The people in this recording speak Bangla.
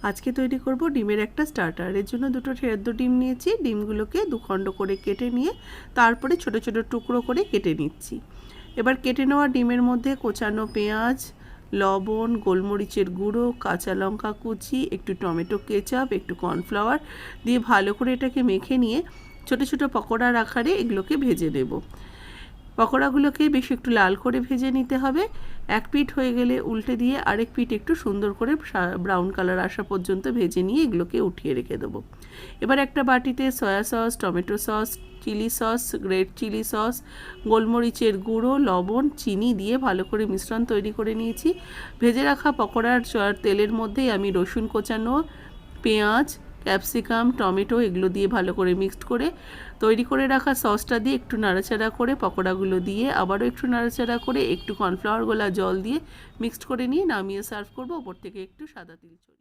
আজকে তৈরি করব ডিমের একটা স্টার্টার। এর জন্য দুটো সেদ্ধ ডিম নিয়েছি। ডিমগুলোকে দুখণ্ড করে কেটে নিয়ে তারপরে ছোট ছোট টুকরো করে কেটে নিচ্ছি। এবার কেটে নেওয়া ডিমের মধ্যে কোচানো পেঁয়াজ, লবণ, গোলমরিচের গুঁড়ো, কাঁচা লঙ্কা কুচি, একটু টমেটো কেচাপ, একটু কর্নফ্লাওয়ার দিয়ে ভালো করে এটাকে মেখে নিয়ে ছোট ছোট পকোড়ার আকারে এগুলোকে ভেজে নেব। পকোড়াগুলোকে বেশ একটু লাল করে ভেজে নিতে হবে। এক পিঠ হয়ে গেলে উল্টে দিয়ে আরেক পিঠ একটু সুন্দর করে ব্রাউন কালার আসা পর্যন্ত ভেজে নিয়ে এগুলোকে উঠিয়ে রেখে দেবো। এবার একটা বাটিতে soya sauce, tomato sauce, chilli sauce, red chilli sauce, গোলমরিচের গুঁড়ো, লবণ, চিনি দিয়ে ভালো করে মিশ্রণ তৈরি করে নিয়েছি। ভেজে রাখা পকোড়ার তেলের মধ্যেই আমি রসুন কোচানো, পেঁয়াজ, ক্যাপসিকাম, টমেটো এগুলো দিয়ে ভালো করে মিক্সড করে তৈরি করে রাখা সসটা দিয়ে একটু নাড়াচাড়া করে পকোড়াগুলো দিয়ে আবারও একটু নাড়াচাড়া করে একটু কর্নফ্লাওয়ার গোলা জল দিয়ে মিক্সড করে নিয়ে নামিয়ে সার্ভ করব। ওপর থেকে একটু সাদা তিল ছড়িয়ে।